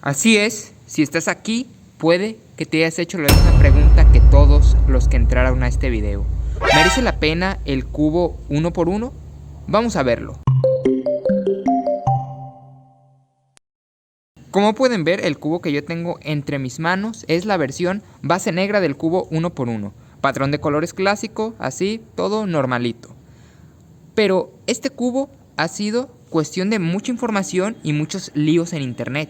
Así es, si estás aquí, puede que te hayas hecho la misma pregunta que todos los que entraron a este video. ¿Merece la pena el cubo 1x1? Vamos a verlo. Como pueden ver, el cubo que yo tengo entre mis manos es la versión base negra del cubo 1x1. Patrón de colores clásico, así, todo normalito. Pero este cubo ha sido cuestión de mucha información y muchos líos en internet,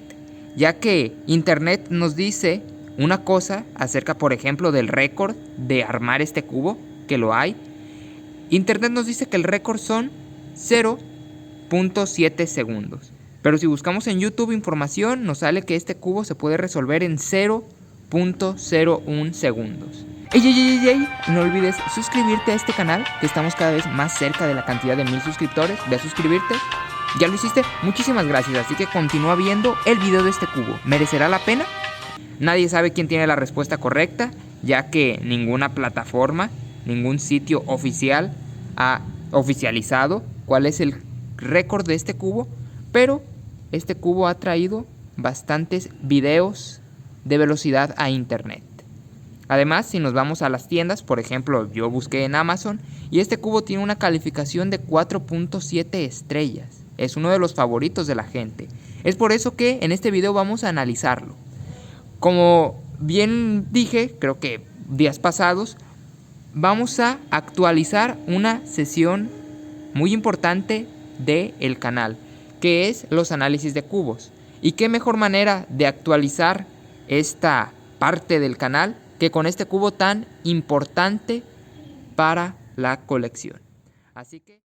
ya que internet nos dice una cosa acerca, por ejemplo, del récord de armar este cubo, que lo hay. Internet nos dice que el récord son 0.7 segundos. Pero si buscamos en YouTube información, nos sale que este cubo se puede resolver en 0.01 segundos. ¡Ey! No olvides suscribirte a este canal, que estamos cada vez más cerca de la cantidad de 1000 suscriptores. Ve a suscribirte. ¿Ya lo hiciste? Muchísimas gracias. Así que continúa viendo el video de este cubo. ¿Merecerá la pena? Nadie sabe quién tiene la respuesta correcta, ya que ninguna plataforma, ningún sitio oficial ha oficializado cuál es el récord de este cubo. Pero este cubo ha traído bastantes videos de velocidad a internet. Además, si nos vamos a las tiendas, por ejemplo, yo busqué en Amazon y este cubo tiene una calificación de 4.7 estrellas. Es uno de los favoritos de la gente. Es por eso que en este video vamos a analizarlo. Como bien dije, creo que días pasados, vamos a actualizar una sesión muy importante del canal, que es los análisis de cubos. Y qué mejor manera de actualizar esta parte del canal que con este cubo tan importante para la colección. Así que,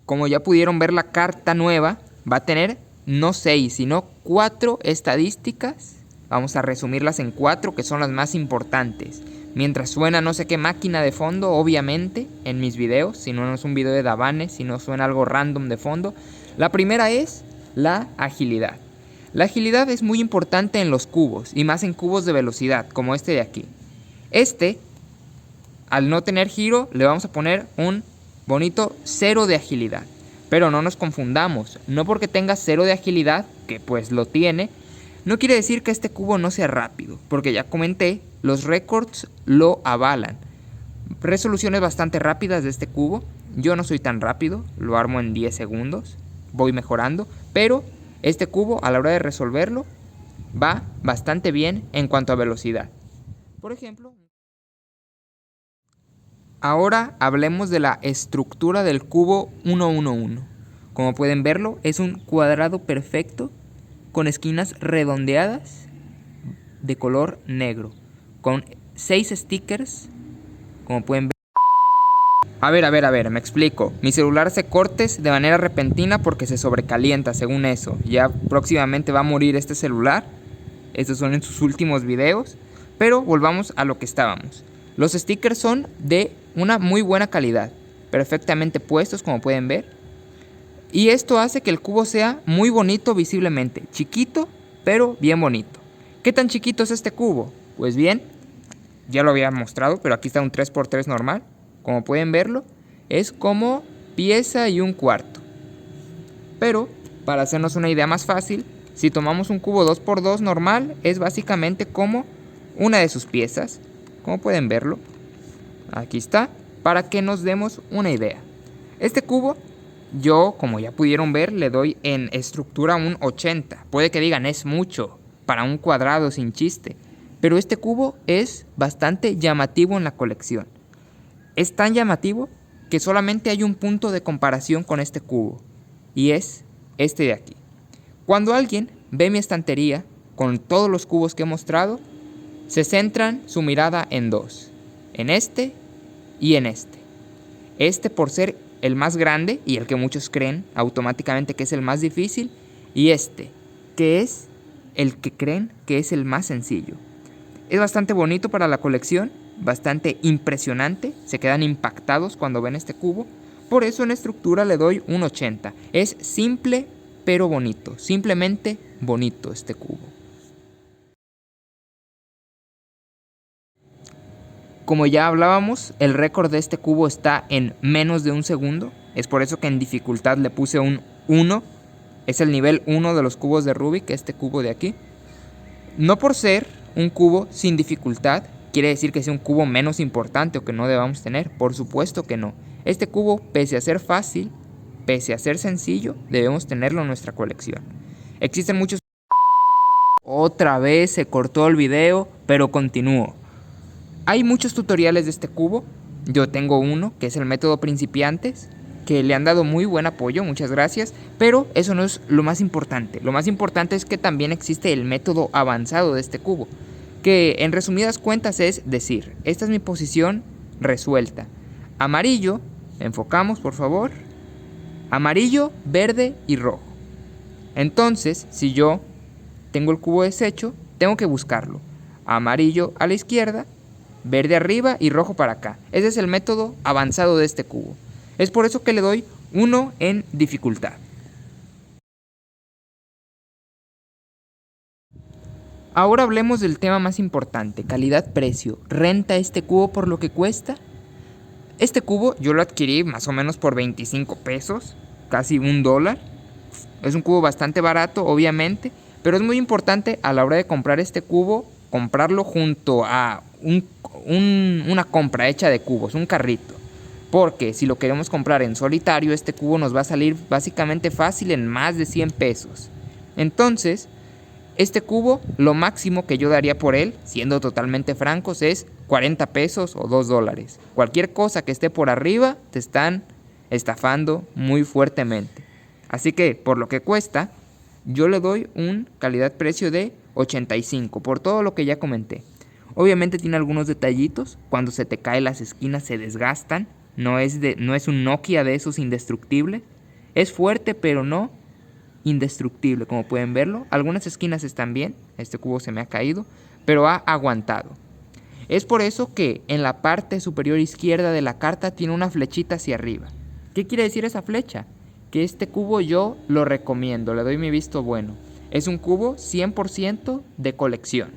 como ya pudieron ver, la carta nueva va a tener no 6, sino 4 estadísticas. Vamos a resumirlas en 4, que son las más importantes. Mientras suena no sé qué máquina de fondo, obviamente, en mis videos, si no es un video de Davane, si no suena algo random de fondo. La primera es la agilidad. La agilidad es muy importante en los cubos, y más en cubos de velocidad, como este de aquí. Este, al no tener giro, le vamos a poner un bonito 0 de agilidad. Pero no nos confundamos, no porque tenga 0 de agilidad, que pues lo tiene, no quiere decir que este cubo no sea rápido, porque ya comenté, los récords lo avalan. Resoluciones bastante rápidas de este cubo. Yo no soy tan rápido, lo armo en 10 segundos, voy mejorando, pero este cubo a la hora de resolverlo va bastante bien en cuanto a velocidad. Por ejemplo, ahora hablemos de la estructura del cubo 111. Como pueden verlo, es un cuadrado perfecto con esquinas redondeadas de color negro, con 6 stickers, como pueden ver. A ver, me explico. Mi celular hace cortes de manera repentina porque se sobrecalienta, según eso. Ya próximamente va a morir este celular. Estos son en sus últimos videos. Pero volvamos a lo que estábamos. Los stickers son de una muy buena calidad, perfectamente puestos, como pueden ver. Y esto hace que el cubo sea muy bonito visiblemente. Chiquito, pero bien bonito. ¿Qué tan chiquito es este cubo? Pues bien, ya lo había mostrado, pero aquí está un 3x3 normal. Como pueden verlo, es como pieza y un cuarto. Pero, para hacernos una idea más fácil, si tomamos un cubo 2x2 normal, es básicamente como una de sus piezas. Como pueden verlo, aquí está, para que nos demos una idea. Este cubo, yo, como ya pudieron ver, le doy en estructura un 80. Puede que digan, es mucho para un cuadrado sin chiste. Pero este cubo es bastante llamativo en la colección. Es tan llamativo que solamente hay un punto de comparación con este cubo, y es este de aquí. Cuando alguien ve mi estantería con todos los cubos que he mostrado, se centran su mirada en dos, en este y en este. Este por ser el más grande y el que muchos creen automáticamente que es el más difícil, y este, que es el que creen que es el más sencillo. Es bastante bonito para la colección, bastante impresionante, se quedan impactados cuando ven este cubo. Por eso en estructura le doy un 80. Es simple pero bonito, simplemente bonito este cubo. Como ya hablábamos, el récord de este cubo está en menos de un segundo. Es por eso que en dificultad le puse un 1. Es el nivel 1 de los cubos de Rubik, este cubo de aquí. No por ser un cubo sin dificultad, quiere decir que sea un cubo menos importante o que no debamos tener. Por supuesto que no. Este cubo, pese a ser fácil, pese a ser sencillo, debemos tenerlo en nuestra colección. Existen muchos... Otra vez se cortó el video, pero continúo. Hay muchos tutoriales de este cubo. Yo tengo uno, que es el método principiantes, que le han dado muy buen apoyo, muchas gracias, pero eso no es lo más importante. Lo más importante es que también existe el método avanzado de este cubo, que en resumidas cuentas es decir, esta es mi posición resuelta. Amarillo, enfocamos por favor, amarillo, verde y rojo. Entonces, si yo tengo el cubo deshecho, tengo que buscarlo. Amarillo a la izquierda, verde arriba y rojo para acá. Ese es el método avanzado de este cubo. Es por eso que le doy 1 en dificultad. Ahora hablemos del tema más importante, calidad-precio. ¿Renta este cubo por lo que cuesta? Este cubo yo lo adquirí más o menos por 25 pesos, casi $1. Es un cubo bastante barato, obviamente, pero es muy importante a la hora de comprar este cubo, comprarlo junto a una compra hecha de cubos, un carrito. Porque si lo queremos comprar en solitario, este cubo nos va a salir básicamente fácil en más de 100 pesos. Entonces, este cubo, lo máximo que yo daría por él, siendo totalmente francos, es 40 pesos o $2. Cualquier cosa que esté por arriba, te están estafando muy fuertemente. Así que, por lo que cuesta, yo le doy un calidad-precio de 85, por todo lo que ya comenté. Obviamente tiene algunos detallitos, cuando se te caen las esquinas se desgastan. No es un Nokia de esos indestructibles. Es fuerte, pero no indestructible, como pueden verlo. Algunas esquinas están bien. Este cubo se me ha caído, pero ha aguantado. Es por eso que en la parte superior izquierda de la carta tiene una flechita hacia arriba. ¿Qué quiere decir esa flecha? Que este cubo yo lo recomiendo, le doy mi visto bueno. Es un cubo 100% de colección.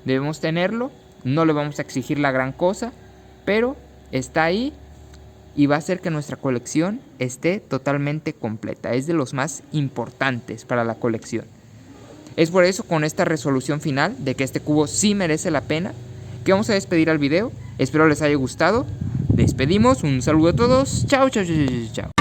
Debemos tenerlo, no le vamos a exigir la gran cosa, pero está ahí y va a hacer que nuestra colección esté totalmente completa. Es de los más importantes para la colección. Es por eso, con esta resolución final de que este cubo sí merece la pena, que vamos a despedir al video. Espero les haya gustado. Despedimos, un saludo a todos. Chao, chao, chao, chao, chao.